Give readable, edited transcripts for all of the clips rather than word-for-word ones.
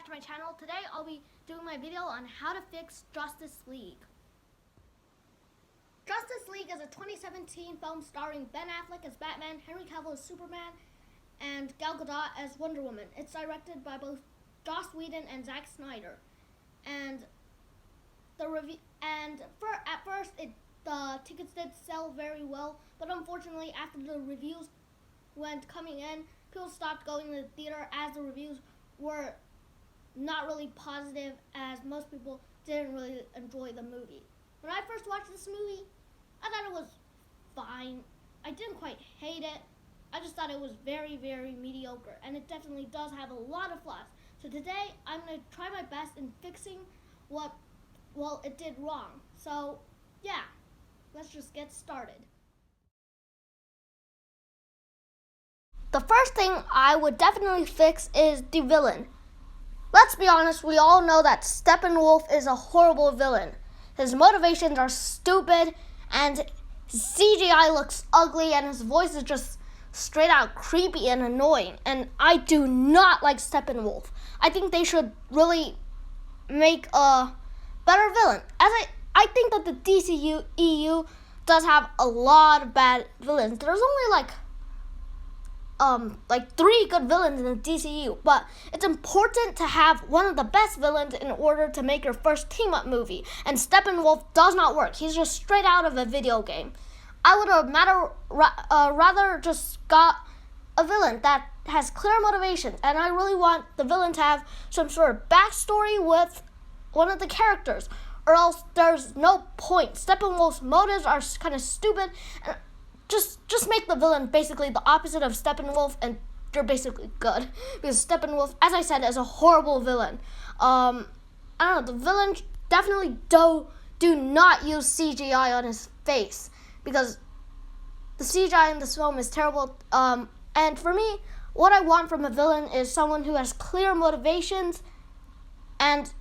to my channel. Today I'll be doing my video on how to fix Justice League. Justice League is a 2017 film starring Ben Affleck as Batman, Henry Cavill as Superman, and Gal Gadot as Wonder Woman. It's directed by both Joss Whedon and Zack Snyder. And at first the tickets did sell very well, but unfortunately after the reviews went coming in, people stopped going to the theater as the reviews were not really positive, as most people didn't really enjoy the movie. When I first watched this movie, I thought it was fine. I didn't quite hate it. I just thought it was very, very mediocre, and it definitely does have a lot of flaws. So today, I'm going to try my best in fixing what it did wrong. So, yeah, let's just get started. The first thing I would definitely fix is the villain. Let's be honest, we all know that Steppenwolf is a horrible villain. His motivations are stupid, and his CGI looks ugly, and his voice is just straight out creepy and annoying. And I do not like Steppenwolf. I think they should really make a better villain. I think that the DCEU does have a lot of bad villains. There's only like 3 good villains in the DCU, but it's important to have one of the best villains in order to make your first team-up movie, and Steppenwolf does not work. He's just straight out of a video game. I would have rather just got a villain that has clear motivations, and I really want the villain to have some sort of backstory with one of the characters, or else there's no point. Steppenwolf's motives are kind of stupid, and just make the villain basically the opposite of Steppenwolf, and you're basically good. Because Steppenwolf, as I said, is a horrible villain. I don't know, the villain definitely do not use CGI on his face, because the CGI in this film is terrible. And for me, what I want from a villain is someone who has clear motivations, and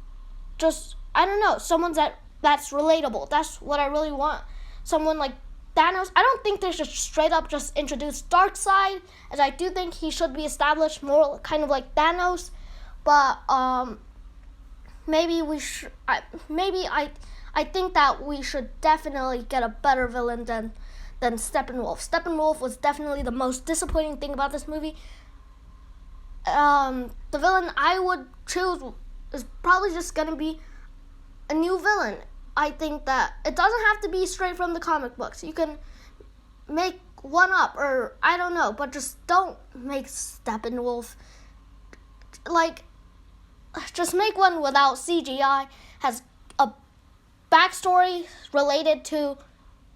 just, I don't know, someone that's relatable. That's what I really want. Someone like Thanos. I don't think they should straight up just introduce Darkseid, as I do think he should be established more kind of like Thanos. But maybe we should. I think that we should definitely get a better villain than Steppenwolf. Steppenwolf was definitely the most disappointing thing about this movie. The villain I would choose is probably just gonna be a new villain. I think that it doesn't have to be straight from the comic books. You can make one up, or I don't know, but just don't make Steppenwolf. Just make one without CGI, has a backstory related to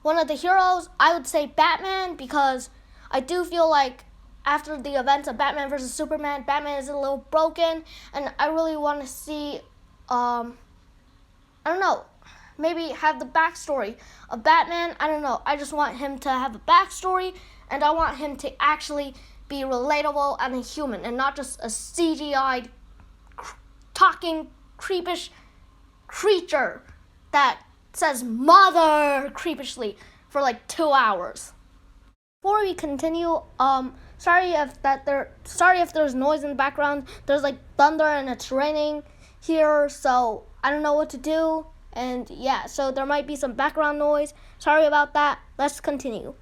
one of the heroes. I would say Batman, because I do feel like after the events of Batman vs. Superman, Batman is a little broken, and I really want to see, I don't know, maybe have the backstory of Batman. I don't know. I just want him to have a backstory, and I want him to actually be relatable and a human, and not just a CGI'd talking creepish creature that says mother creepishly for like 2 hours. Before we continue, sorry if there's noise in the background. There's like thunder and it's raining here, so I don't know what to do. And yeah, so there might be some background noise. Sorry about that. Let's continue.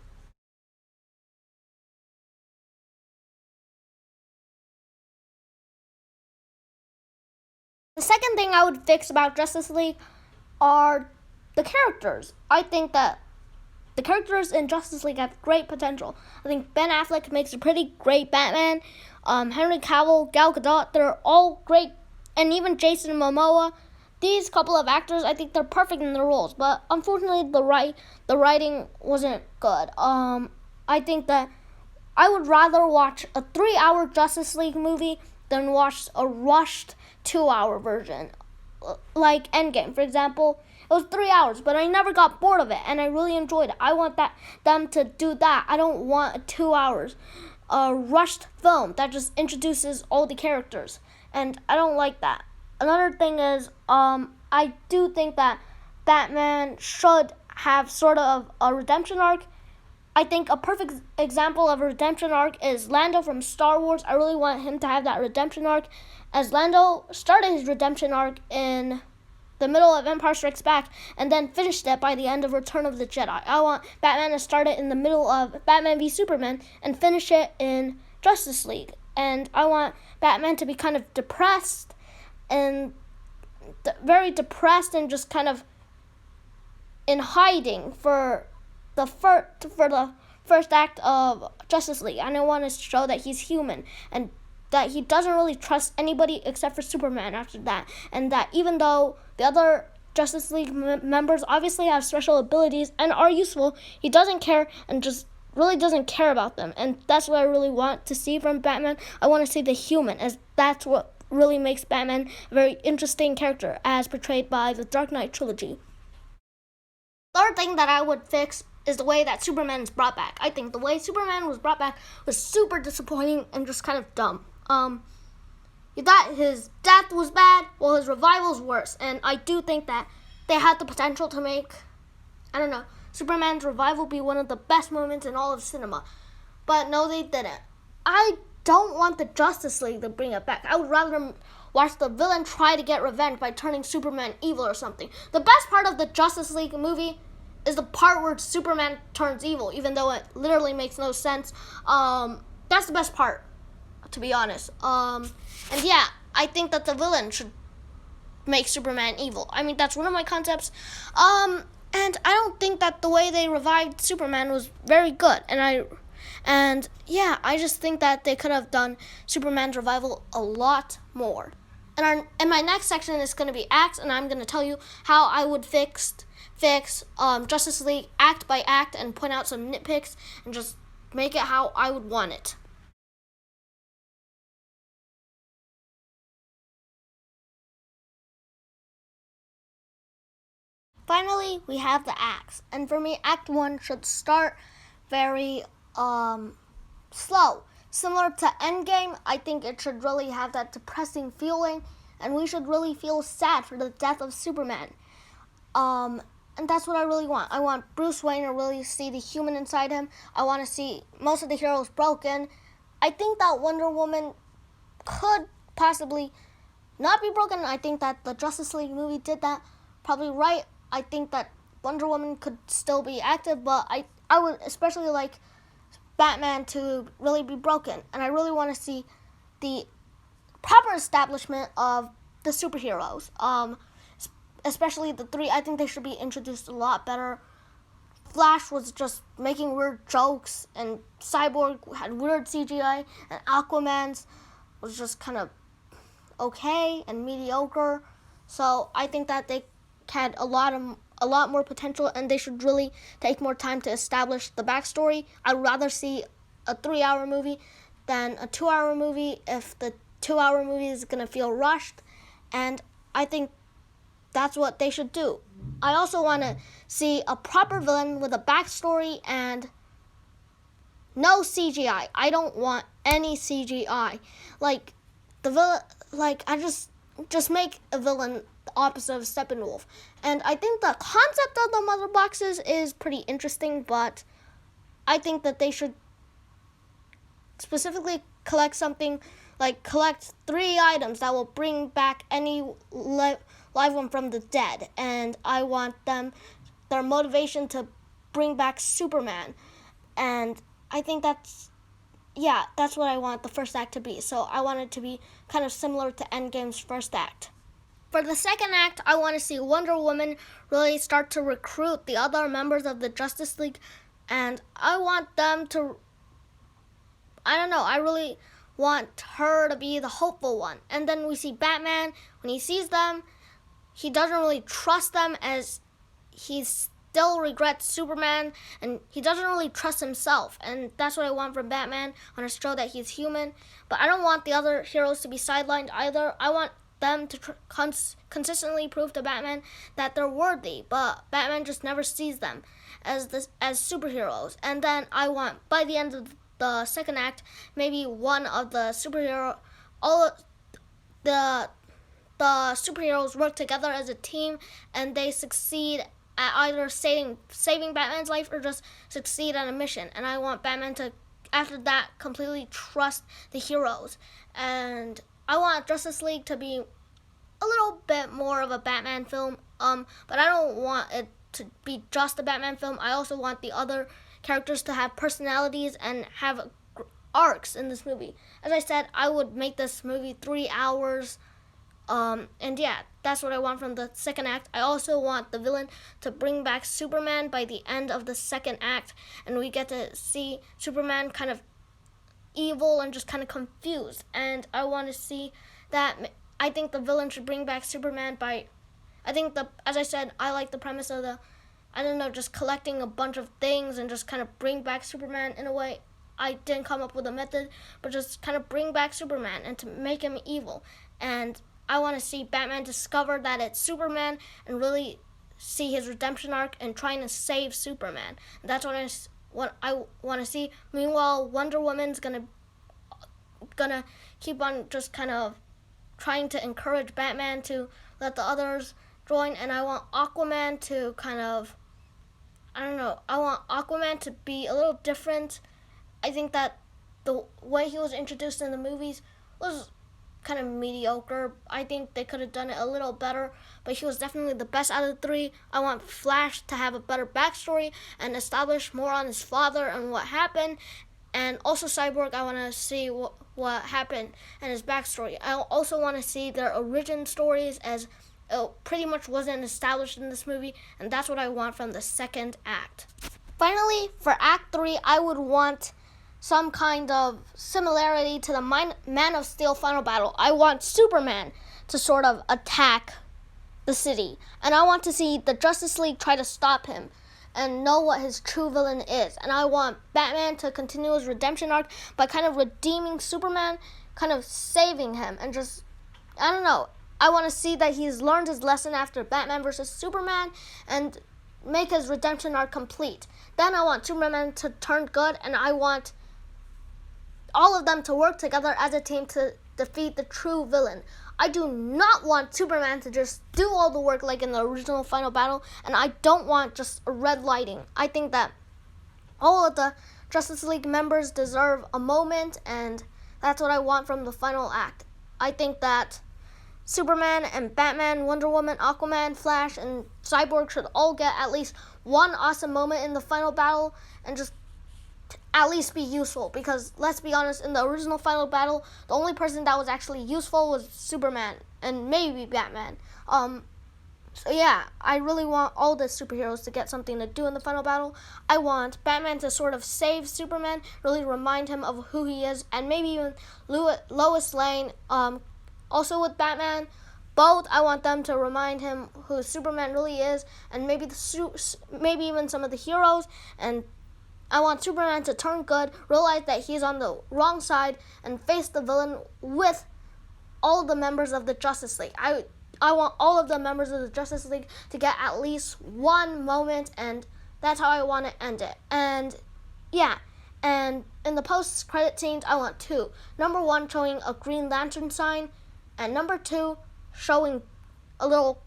The second thing I would fix about Justice League are the characters. I think that the characters in Justice League have great potential. I think Ben Affleck makes a pretty great Batman. Henry Cavill, Gal Gadot, they're all great. And even Jason Momoa. These couple of actors, I think they're perfect in their roles, but unfortunately the writing wasn't good. I think that I would rather watch a 3-hour Justice League movie than watch a rushed 2-hour version. Like Endgame, for example, it was 3 hours, but I never got bored of it, and I really enjoyed it. I want them to do that. I don't want a 2 hours rushed film that just introduces all the characters, and I don't like that. Another thing is, I do think that Batman should have sort of a redemption arc. I think a perfect example of a redemption arc is Lando from Star Wars. I really want him to have that redemption arc, as Lando started his redemption arc in the middle of Empire Strikes Back and then finished it by the end of Return of the Jedi. I want Batman to start it in the middle of Batman v Superman and finish it in Justice League. And I want Batman to be kind of depressed and very depressed and just kind of in hiding for the first act of Justice League. And I want to show that he's human and that he doesn't really trust anybody except for Superman after that. And that even though the other Justice League members obviously have special abilities and are useful, he doesn't care and just really doesn't care about them. And that's what I really want to see from Batman. I want to see the human, as that's what really makes Batman a very interesting character as portrayed by the Dark Knight trilogy. Third thing that I would fix is the way that Superman is brought back. I think the way Superman was brought back was super disappointing and just kind of dumb. You thought his death was bad, well, his revival's worse. And I do think that they had the potential to make, Superman's revival be one of the best moments in all of cinema. But no, they didn't. I don't want the Justice League to bring it back. I would rather watch the villain try to get revenge by turning Superman evil or something. The best part of the Justice League movie is the part where Superman turns evil, even though it literally makes no sense. That's the best part, to be honest. And yeah, I think that the villain should make Superman evil. I mean, that's one of my concepts. And I don't think that the way they revived Superman was very good. And I just think that they could have done Superman's revival a lot more. And my next section is going to be acts, and I'm going to tell you how I would fix Justice League act by act and point out some nitpicks and just make it how I would want it. Finally, we have the acts. And for me, Act 1 should start very slow. Similar to Endgame, I think it should really have that depressing feeling, and we should really feel sad for the death of Superman. And that's what I really want. I want Bruce Wayne to really see the human inside him. I want to see most of the heroes broken. I think that Wonder Woman could possibly not be broken. I think that the Justice League movie did that probably right. I think that Wonder Woman could still be active, but I would especially like Batman to really be broken. And I really want to see the proper establishment of the superheroes, especially the three. I think they should be introduced a lot better. Flash was just making weird jokes, and Cyborg had weird CGI, and Aquaman's was just kind of okay and mediocre. So I think that they had a lot more potential, and they should really take more time to establish the backstory. I'd rather see a 3-hour movie than a 2-hour movie if the 2-hour movie is going to feel rushed, and I think that's what they should do. I also want to see a proper villain with a backstory and no CGI. I don't want any CGI. Like the villain, I just make a villain the opposite of Steppenwolf. And I think the concept of the mother boxes is pretty interesting, but I think that they should specifically collect something like collect 3 items that will bring back any live one from the dead. And I want their motivation to bring back Superman. And I think that's what I want the first act to be. So I want it to be kind of similar to Endgame's first act. For the second act, I want to see Wonder Woman really start to recruit the other members of the Justice League, and I want them to, I really want her to be the hopeful one. And then we see Batman, when he sees them, he doesn't really trust them, as he still regrets Superman, and he doesn't really trust himself. And that's what I want from Batman. I want to show that he's human, but I don't want the other heroes to be sidelined either. I want them to consistently prove to Batman that they're worthy, but Batman just never sees them as superheroes. And then I want, by the end of the second act, maybe one of the all of the superheroes work together as a team, and they succeed at either saving Batman's life or just succeed at a mission. And I want Batman to, after that, completely trust the heroes. And I want Justice League to be a little bit more of a Batman film, but I don't want it to be just a Batman film. I also want the other characters to have personalities and have arcs in this movie. As I said, I would make this movie 3 hours, and yeah, that's what I want from the second act. I also want the villain to bring back Superman by the end of the second act, and we get to see Superman kind of evil and just kind of confused. And I want to see that. I think the villain should bring back Superman by, as I said, I like the premise of just collecting a bunch of things and just kind of bring back Superman in a way. I didn't come up with a method, but just kind of bring back Superman and to make him evil. And I want to see Batman discover that it's Superman and really see his redemption arc and trying to save Superman. And that's what I want to see. Meanwhile, Wonder Woman's gonna keep on just kind of trying to encourage Batman to let the others join, and I want Aquaman to I want Aquaman to be a little different. I think that the way he was introduced in the movies was kind of mediocre. I think they could have done it a little better, but he was definitely the best out of the three. I want Flash to have a better backstory and establish more on his father and what happened. And also Cyborg, I want to see what happened and his backstory. I also want to see their origin stories, as it pretty much wasn't established in this movie, and that's what I want from the second act. Finally, for Act 3, I would want some kind of similarity to the Man of Steel final battle. I want Superman to sort of attack the city, and I want to see the Justice League try to stop him and know what his true villain is. And I want Batman to continue his redemption arc by kind of redeeming Superman, kind of saving him, and just, I want to see that he's learned his lesson after Batman versus Superman and make his redemption arc complete. Then I want Superman to turn good, and I want all of them to work together as a team to defeat the true villain. I do not want Superman to just do all the work like in the original final battle, and I don't want just a red lighting. I think that all of the Justice League members deserve a moment, and that's what I want from the final act. I think that Superman and Batman, Wonder Woman, Aquaman, Flash, and Cyborg should all get at least one awesome moment in the final battle and just at least be useful, because let's be honest, in the original final battle, the only person that was actually useful was Superman and maybe Batman. So yeah, I really want all the superheroes to get something to do in the final battle. I want Batman to sort of save Superman, really remind him of who he is, and maybe even Lois Lane, also with Batman. Both, I want them to remind him who Superman really is, and maybe even some of the heroes. And I want Superman to turn good, realize that he's on the wrong side, and face the villain with all the members of the Justice League. I want all of the members of the Justice League to get at least one moment, and that's how I want to end it. And yeah, and in the post-credit scenes, I want two. Number 1, showing a Green Lantern sign, and number 2, showing a little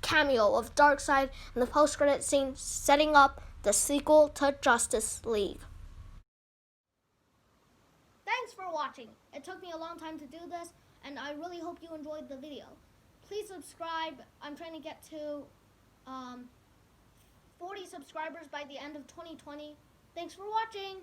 cameo of Darkseid in the post-credit scene, setting up the sequel to Justice League. Thanks for watching. It took me a long time to do this, and I really hope you enjoyed the video. Please subscribe. I'm trying to get to 40 subscribers by the end of 2020. Thanks for watching.